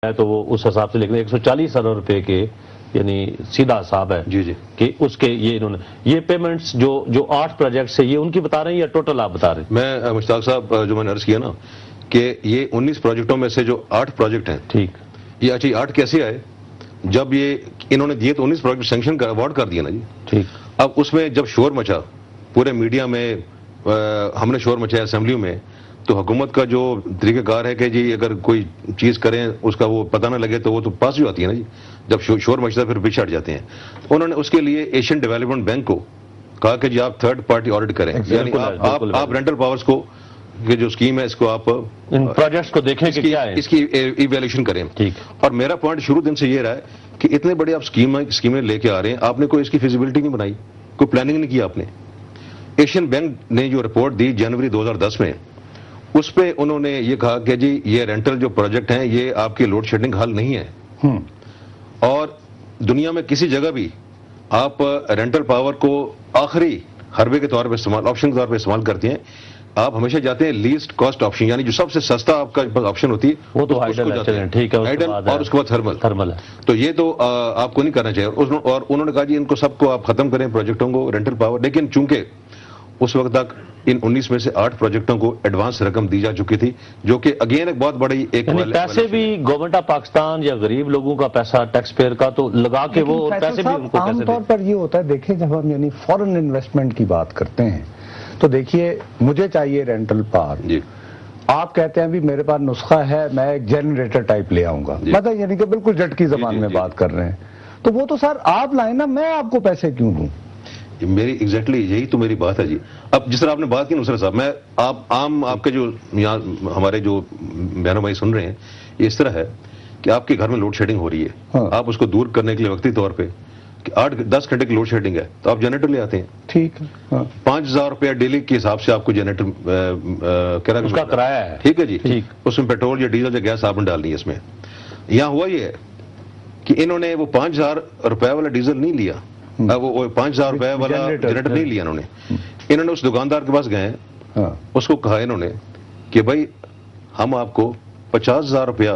ہے تو وہ اس حساب سے لیکن 140 ارب روپے کے یعنی سیدھا حساب ہے جی کہ اس کے یہ انہوں نے یہ پیمنٹس جو 8 پروجیکٹس ہیں یہ ان کی بتا رہے ہیں یا ٹوٹل آپ بتا رہے ہیں؟ میں مشتاق صاحب جو میں نے عرض کیا نا کہ یہ 19 پروجیکٹوں میں سے جو 8 پروجیکٹ ہیں ٹھیک یہ اچھا 8 کیسے آئے جب یہ انہوں نے دیے تو 19 پروجیکٹ سینکشن کا اوارڈ کر دیا نا جی ٹھیک اب اس میں جب شور مچا پورے میڈیا میں ہم نے شور مچایا اسمبلیوں میں تو حکومت کا جو طریقہ کار ہے کہ جی اگر کوئی چیز کریں اس کا وہ پتہ نہ لگے تو وہ تو پاس ہی ہوتی ہے نا جی جب شور مچتا ہے پھر پیچھے ہٹ جاتے ہیں انہوں نے اس کے لیے ایشین ڈیولپمنٹ بینک کو کہا کہ جی آپ تھرڈ پارٹی آڈٹ کریں یعنی آپ رینٹل پاورز کو کہ جو اسکیم ہے اس کو آپ ان پروجیکٹس کو دیکھیں کہ کیا ہے اس کی ایویلیوشن کریں اور میرا پوائنٹ شروع دن سے یہ رہا ہے کہ اتنے بڑے آپ اسکیمیں لے کے آ رہے ہیں آپ نے کوئی اس کی فیزیبلٹی نہیں بنائی کوئی پلاننگ نہیں کی آپ نے ایشین بینک نے جو رپورٹ دی جنوری 2010 میں اس پہ انہوں نے یہ کہا کہ جی یہ رینٹل جو پروجیکٹ ہیں یہ آپ کی لوڈ شیڈنگ حل نہیں ہے اور دنیا میں کسی جگہ بھی آپ رینٹل پاور کو آخری حربے کے طور پہ استعمال آپشن کے طور پہ استعمال کرتے ہیں آپ ہمیشہ جاتے ہیں لیسٹ کاسٹ آپشن یعنی جو سب سے سستا آپ کا آپشن ہوتی ہے وہ تو ہائیڈل اور اس کے بعد تھرمل ہے تو یہ تو آپ کو نہیں کرنا چاہیے اور انہوں نے کہا جی ان کو سب کو آپ ختم کریں پروجیکٹوں کو رینٹل پاور لیکن چونکہ اس وقت تک ان 19 میں سے 8 پروجیکٹوں کو ایڈوانس رقم دی جا چکی تھی جو کہ اگین ایک بہت بڑی ایک پیسے بھی گورنمنٹ آف پاکستان یا غریب لوگوں کا پیسہ ٹیکس پیئر کا تو لگا کے وہ پیسے بھی ان کو عام طور پر یہ ہوتا ہے دیکھیں جب ہم یعنی فورن انویسٹمنٹ کی بات کرتے ہیں تو دیکھیے مجھے چاہیے رینٹل پار جی آپ کہتے ہیں بھی میرے پاس نسخہ ہے میں ایک جنریٹر ٹائپ لے آؤں گا مطلب یعنی کہ بالکل جٹ کی زبان میں بات کر رہے ہیں تو وہ تو سر آپ لائیں نا میں آپ کو پیسے کیوں دوں میری ایگزیکٹلی یہی تو میری بات ہے جی اب جس طرح آپ نے بات کی نصرت صاحب میں آپ کے جو یہاں ہمارے جو بہنوں بھائی سن رہے ہیں یہ اس طرح ہے کہ آپ کے گھر میں لوڈ شیڈنگ ہو رہی ہے آپ اس کو دور کرنے کے لیے وقتی طور پہ 8-10 گھنٹے کی لوڈ شیڈنگ ہے تو آپ جنریٹر لے آتے ہیں ٹھیک 5,000 روپیہ ڈیلی کے حساب سے آپ کو جنریٹر کرایہ ہے ٹھیک ہے جی اس میں پیٹرول یا ڈیزل یا گیس آپ نے ڈالنی ہے اس میں یہاں ہوا یہ ہے کہ انہوں نے وہ 5,000 روپے والا ڈیزل نہیں لیا وہ 5,000 روپے والا جنریٹر نہیں لیا انہوں نے اس دکاندار کے پاس گئے اس کو کہا انہوں نے کہ بھائی ہم آپ کو 50,000 روپیہ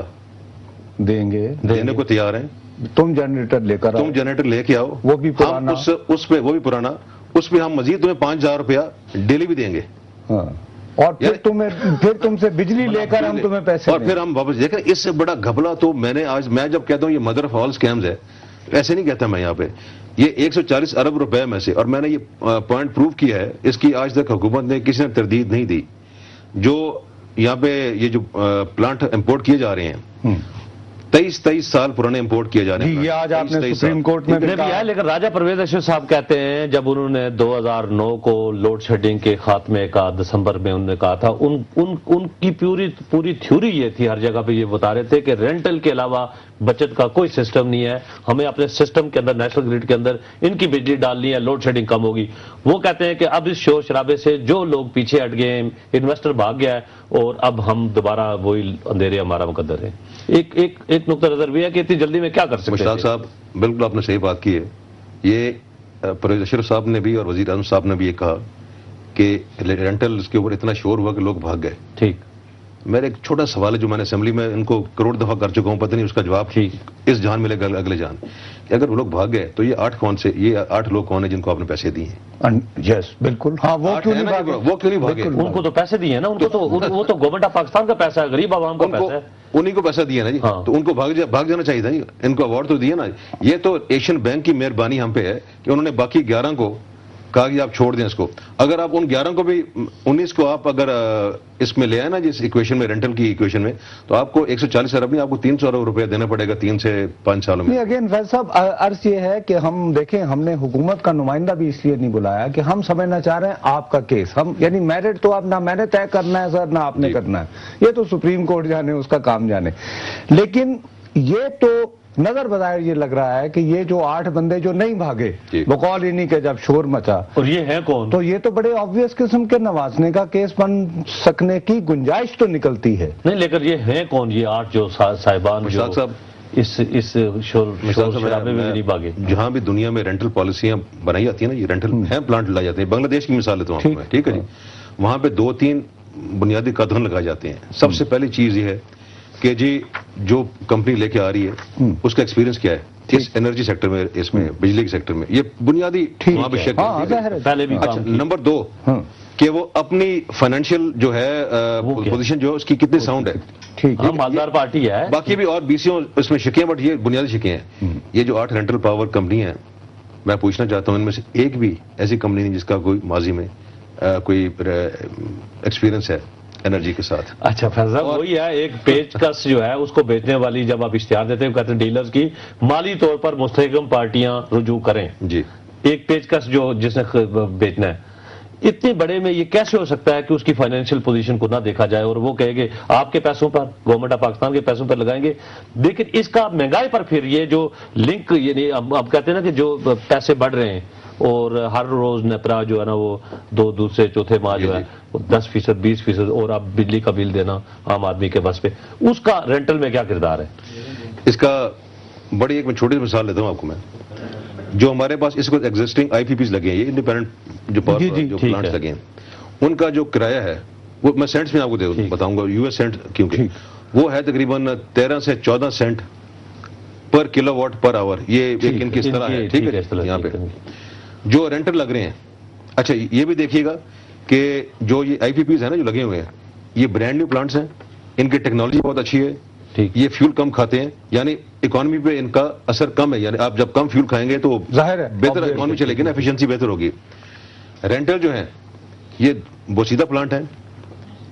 دیں گے دینے کو تیار ہیں تم جنریٹر لے کے آؤ وہ بھی پرانا اس پہ وہ بھی پرانا اس پہ ہم مزید تمہیں 5,000 روپیہ ڈیلی بھی دیں گے اور پھر تم سے بجلی لے کر ہم تمہیں پیسے اور پھر ہم واپس دیکھیں اس سے بڑا گھپلا تو میں جب کہتا ہوں یہ مدر آف آل اسکیمز ہے ایسے نہیں کہتا میں یہاں پہ یہ 140 ارب روپے میں سے اور میں نے یہ پوائنٹ پروف کیا ہے اس کی آج تک حکومت نے کسی نے تردید نہیں دی جو یہاں پہ یہ جو پلانٹ امپورٹ کیے جا رہے ہیں 23 سال پرانے امپورٹ کیے جا رہے ہیں یہ آج آپ نے سپریم کورٹ میں بھی ہے لیکن راجہ پرویز اشرف صاحب کہتے ہیں جب انہوں نے 2009 کو لوڈ شیڈنگ کے خاتمے کا دسمبر میں انہوں نے کہا تھا ان کی پوری تھیوری یہ تھی ہر جگہ پہ یہ بتا رہے تھے کہ رینٹل کے علاوہ بچت کا کوئی سسٹم نہیں ہے ہمیں اپنے سسٹم کے اندر نیشنل گریڈ کے اندر ان کی بجلی ڈالنی ہے لوڈ شیڈنگ کم ہوگی وہ کہتے ہیں کہ اب اس شور شرابے سے جو لوگ پیچھے ہٹ گئے ہیں انویسٹر بھاگ گیا ہے اور اب ہم دوبارہ وہی اندھیرے ہمارا مقدر ہے ایک نقطہ نظر بھی ہے کہ اتنی جلدی میں کیا کر سکتے ہیں مشتاق صاحب بالکل آپ نے صحیح بات کی ہے یہ پرویز اشرف صاحب نے بھی اور وزیر اعظم صاحب نے بھی یہ کہا کہ رینٹل کے اوپر اتنا شور ہوا کہ لوگ بھاگ گئے ٹھیک میرا ایک چھوٹا سوال ہے جو میں نے اسمبلی میں ان کو کروڑ دفعہ کر چکا ہوں پتہ نہیں اس کا جواب اس جہان ملے گا اگلے جہان کہ اگر وہ لوگ بھاگ گئے تو یہ 8 لوگ کون ہیں جن کو آپ نے پیسے دیے ہیں یس بالکل ہاں وہ کیوں نہیں بھاگے ان کو تو پیسے دیے نا وہ تو گورنمنٹ آف پاکستان کا پیسہ ہے غریب عوام کا پیسہ ہے انہیں کو پیسہ دیا نا جی تو ان کو بھاگ جانا چاہیے تھا ان کو اوارڈ تو دیا نا یہ تو ایشین بینک کی مہربانی ہم پہ ہے کہ انہوں نے باقی 11 کو کہا کہ آپ چھوڑ دیں اس کو اگر آپ ان 11 کو بھی 19 کو آپ اگر اس میں لے آئے نا جس ایکویشن میں رینٹل کی ایکویشن میں تو آپ کو 140 ارب نہیں آپ کو 300 ارب روپیہ دینا پڑے گا 3 سے 5 سالوں میں اگین فیض صاحب عرض یہ ہے کہ ہم دیکھیں ہم نے حکومت کا نمائندہ بھی اس لیے نہیں بلایا کہ ہم سمجھنا چاہ رہے ہیں آپ کا کیس ہم یعنی میرٹ تو آپ نہ میں نے طے کرنا ہے سر نہ آپ نے کرنا ہے یہ تو سپریم کورٹ جانے اس کا کام جانے لیکن یہ تو نظر بظاہر یہ لگ رہا ہے کہ یہ جو 8 بندے جو نہیں بھاگے بقول انہی کے جب شور مچا اور یہ ہے کون تو یہ تو بڑے آبویس قسم کے نوازنے کا کیس بن سکنے کی گنجائش تو نکلتی ہے نہیں لیکن یہ ہے کون یہ 8 جو صاحبان اس شرابے میں نہیں بھاگے جہاں بھی دنیا میں رینٹل پالیسیاں بنائی جاتی ہیں نا یہ رینٹل ہیں پلانٹ لائے جاتے ہیں بنگلہ دیش کی مثال لیتا ہوں ٹھیک ہے جی وہاں پہ 2-3 بنیادی قدم لگائے جاتے ہیں سب سے پہلی چیز یہ ہے کہ جی جو کمپنی لے کے آ رہی ہے اس کا ایکسپیرینس کیا ہے اس انرجی سیکٹر میں, اس میں بجلی کے سیکٹر میں, یہ بنیادی وہاں پہ شک ہے. پہلے بھی اچھا, نمبر 2 کہ وہ اپنی فائنینشیل جو ہے پوزیشن جو ہے اس کی کتنی ساؤنڈ ہے. ٹھیک ہے, مالدار پارٹی ہے. باقی بھی اور BCO اس میں شکیں, بٹ یہ بنیادی شکیں ہیں. یہ جو 8 رینٹل پاور کمپنی ہیں, میں پوچھنا چاہتا ہوں ان میں سے ایک بھی ایسی کمپنی نہیں جس کا کوئی ماضی میں کوئی ایکسپیرینس ہے انرجی کے ساتھ. اچھا فیض صاحب, وہی ہے ایک پیچ کس جو ہے اس کو بیچنے والی جب آپ اشتہار دیتے ہیں کہتے ہیں ڈیلرز کی مالی طور پر مستحکم پارٹیاں رجوع کریں. جی, ایک پیچ کس جو جس نے بیچنا ہے, اتنے بڑے میں یہ کیسے ہو سکتا ہے کہ اس کی فائنینشیل پوزیشن کو نہ دیکھا جائے اور وہ کہے گے آپ کے پیسوں پر, گورنمنٹ آف پاکستان کے پیسوں پر لگائیں گے. لیکن اس کا مہنگائی پر پھر یہ جو لنک, یعنی اب کہتے ہیں نا کہ جو پیسے بڑھ رہے ہیں اور ہر روز نیپرا جو ہے نا وہ دوسرے چوتھے ماہ جو ہے 10% 20% اور اب بجلی کا بل دینا عام آدمی کے بس پہ, اس کا رینٹل میں کیا کردار ہے؟ اس کا بڑی ایک میں چھوٹی سی مثال دیتا ہوں آپ کو. میں جو ہمارے پاس اس وقت ایگزسٹنگ IPPs لگے ہیں, یہ انڈیپینڈنٹ جو پلانٹس لگے ہیں, ان کا جو کرایہ ہے وہ میں سینٹس میں آپ کو بتاؤں گا, US سینٹ, کیونکہ وہ ہے تقریباً 13 سے 14 سینٹ پر کلو واٹ پر آور. یہ ایک ان کی اس طرح ہے. ٹھیک ہے, یہاں پہ جو رینٹل لگ رہے ہیں. اچھا, یہ بھی دیکھیے گا کہ جو یہ IPPs ہیں نا جو لگے ہوئے ہیں, یہ برانڈ نیو پلانٹس ہیں, ان کی ٹیکنالوجی بہت اچھی ہے, یہ فیول کم کھاتے ہیں, یعنی اکانومی پہ ان کا اثر کم ہے. یعنی آپ جب کم فیول کھائیں گے تو ظاہر ہے بہتر اکانومی چلے گی نا, ایفیشنسی بہتر ہوگی. رینٹل جو ہیں یہ بوسیدہ پلانٹ ہیں,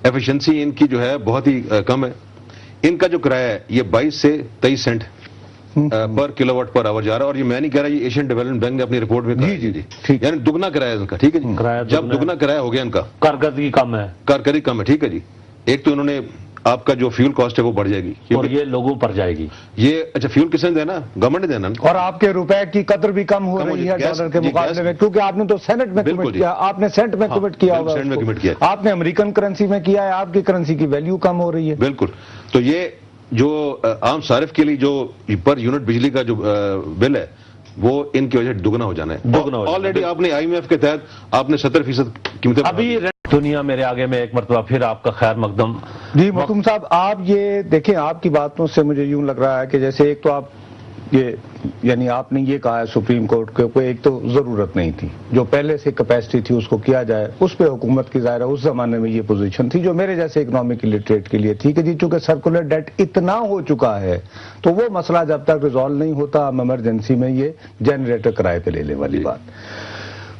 ایفیشنسی ان کی جو ہے بہت ہی کم ہے. ان کا جو کرایہ ہے یہ 22 سے 23 سینٹ پر کلو واٹ پر آور جا رہا ہے. اور یہ میں نہیں کہہ رہا, یہ ایشین ڈیولپمنٹ بینک نے اپنی رپورٹ میں کہا, جی یعنی دگنا کرایہ ان کا. ٹھیک ہے جی, جب دگنا کرایہ ہو گیا ان کا, کارکردگی کم ہے, کارکردگی کم ہے. ٹھیک ہے جی, ایک تو انہوں نے آپ کا جو فیول کاسٹ ہے وہ بڑھ جائے گی اور یہ لوگوں پر جائے گی. یہ اچھا فیول کس نے دینا, گورنمنٹ نے دینا, اور آپ کے روپے کی قدر بھی کم ہو رہی ہے ڈالر کے مقابلے میں, کیونکہ آپ نے تو سینٹ میں کمٹ کیا, آپ نے سینٹ میں کمٹ کیا ہوگا, آپ نے امریکن کرنسی میں کیا ہے, آپ کی کرنسی کی ویلیو کم ہو رہی ہے. بالکل. تو یہ جو عام صارف کے لیے جو پر یونٹ بجلی کا جو بل ہے وہ ان کی وجہ سے دگنا ہو جانا ہے. آلریڈی آپ نے IMF کے تحت آپ نے 70% قیمتیں ابھی دنیا میرے آگے میں ایک مرتبہ پھر آپ کا خیر مقدم. جی محتم صاحب, آپ یہ دیکھیں, آپ کی باتوں سے مجھے یوں لگ رہا ہے کہ جیسے ایک تو آپ یہ یعنی آپ نے یہ کہا ہے سپریم کورٹ کے کوئی ایک تو ضرورت نہیں تھی, جو پہلے سے کیپیسٹی تھی اس کو کیا جائے, اس پہ حکومت کی ظاہر ہے اس زمانے میں یہ پوزیشن تھی جو میرے جیسے اکنامک لٹریٹ کے لیے تھی کہ جی چونکہ سرکولر ڈیٹ اتنا ہو چکا ہے تو وہ مسئلہ جب تک ریزالو نہیں ہوتا ہم ایمرجنسی میں یہ جنریٹر کرائے پہ لینے والی بات.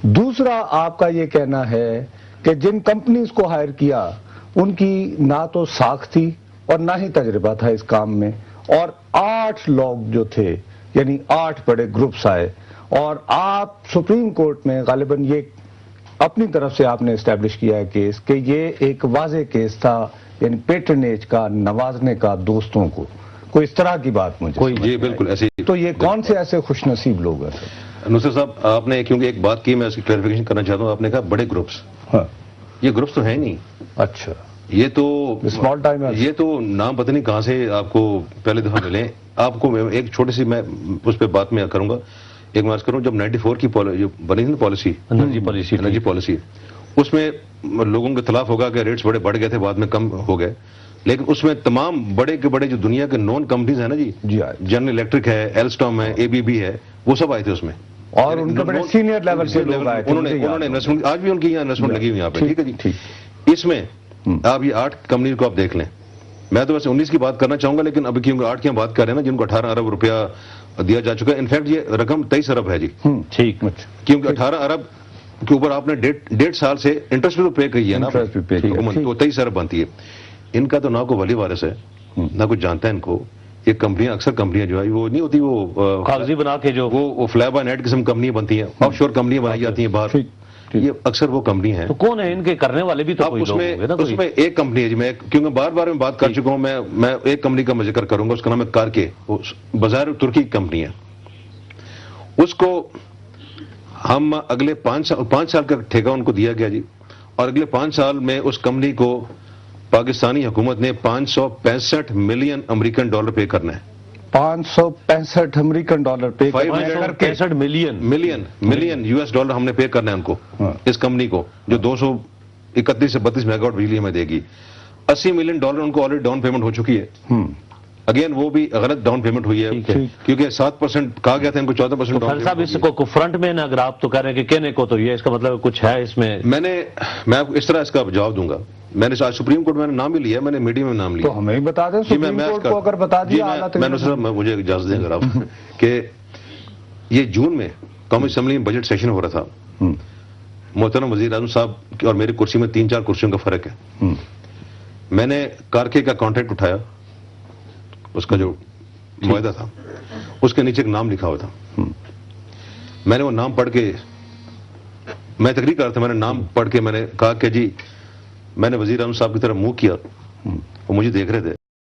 دوسرا آپ کا یہ کہنا ہے کہ جن کمپنیز کو ہائر کیا ان کی نہ تو ساکھ تھی اور نہ ہی تجربہ تھا اس کام میں, اور 8 لوگ جو تھے یعنی 8 بڑے گروپس آئے, اور آپ سپریم کورٹ میں غالباً یہ اپنی طرف سے آپ نے اسٹیبلش کیا ہے کیس کہ یہ ایک واضح کیس تھا, یعنی پیٹرنیج کا, نوازنے کا دوستوں کو, کوئی اس طرح کی بات مجھے. جی بالکل ایسے. تو یہ کون سے ایسے خوش نصیب لوگ ہیں؟ نصرت صاحب, آپ نے کیونکہ ایک بات کی, میں اس کی کلیریفیکیشن کرنا چاہتا ہوں. آپ نے کہا بڑے گروپس, یہ گروپس تو ہیں نہیں. اچھا, یہ تو اسمال ٹائم, یہ تو نام پتہ نہیں کہاں سے آپ کو پہلے دفعہ ملے. آپ کو ایک چھوٹی سی میں اس پہ بات میں کروں گا, ایک میں کروں, جب 94 کی جو بنی تھی پالیسی, انرجی پالیسی, اس میں لوگوں کے اختلاف ہوگا کہ ریٹس بڑے بڑھ گئے تھے, بعد میں کم ہو گئے, لیکن اس میں تمام بڑے کے بڑے جو دنیا کے نون کمپنیز ہیں نا جی, جنرل الیکٹرک ہے, ایلسٹام ہے, ABB ہے, وہ سب آئے تھے اس میں, اور ان کے بڑے سینئر لیول سے لوگ آئے تھے. انہوں نے انویسٹمنٹ, آج بھی ان کی یہاں انویسٹمنٹ لگی ہوئی یہاں پہ. ٹھیک ہے جی. اس میں آپ یہ 8 کمپنیز کو آپ دیکھ لیں, میں تو ویسے 19 کی بات کرنا چاہوں گا, لیکن ابھی کیونکہ 8 کی ہم بات کر رہے ہیں نا, جن کو 18 ارب روپیہ دیا جا چکا ہے. انفیکٹ یہ رقم 23 ارب ہے جی. ٹھیک, کیونکہ 18 ارب کے اوپر آپ نے 1.5 سال سے انٹرسٹ بھی تو پے کی ہے نا حکومت, تو 23 ارب بنتی ہے. ان کا تو نہ کوئی ولی وارث ہے, نہ کوئی جانتا ہے ان کو. یہ کمپنیاں, اکثر کمپنیاں جو ہے وہ نہیں ہوتی, وہ کاغذی بنا کے جو وہ فلائی بائی نیٹ قسم کمپنیاں بنتی ہیں, آف شور کمپنیاں بنائی جاتی ہیں باہر, یہ اکثر وہ کمپنی ہیں. تو کون ہے ان کے کرنے والے بھی؟ تو اس میں ایک کمپنی ہے جی, میں کیونکہ بار بار میں بات کر چکا ہوں, میں ایک کمپنی کا میں ذکر کروں گا, اس کا نام ہے کارکے, بظاہر ترکی کی کمپنی ہے. اس کو ہم اگلے 5 سال کا ٹھیکہ ان کو دیا گیا جی, اور اگلے 5 سال میں اس کمپنی کو پاکستانی حکومت نے 565 ملین امریکن ڈالر پے کرنا ہے. 565 امریکن ڈالر پے, 565 ملین US ڈالر ہم نے پے کرنا ہے ان کو, اس کمپنی کو, جو 231 سے 32 میگا واٹ بجلی ہمیں دے گی. $80 ملین ان کو آلریڈی ڈاؤن پیمنٹ ہو چکی ہے. اگین وہ بھی غلط ڈاؤن پیمنٹ ہوئی ہے کیونکہ 7% کہا گیا تھا ان کو 14% ڈاؤن صاحب اس کو فرنٹ میں نا اگر آپ تو کہہ رہے ہیں کہ کہنے کو تو یہ اس کا مطلب کچھ ہے اس میں. میں آپ کو اس طرح اس کا جواب دوں گا. میں نے آج سپریم کورٹ میں نے نام بھی لیا, میں نے میڈیا میں نام لیا. تو ہمیں بتا دیں سپریم کورٹ کو اگر بتا دیا. مجھے اجازت دیں اگر آپ کہ یہ جون میں قومی اسمبلی میں بجٹ سیشن ہو رہا تھا. محترم وزیر اعظم صاحب اور میری کرسی میں 3-4 کرسیوں کا فرق ہے. میں نے کارکے کا کانٹریکٹ اٹھایا, اس کا جو معاہدہ تھا اس کے نیچے ایک نام لکھا ہوا تھا. میں نے وہ نام پڑھ کے میں تقریر کر رہا تھا, میں نے نام پڑھ کے میں نے کہا کہ جی, میں نے وزیر اعظم صاحب کی طرف منہ کیا, وہ مجھے دیکھ رہے تھے.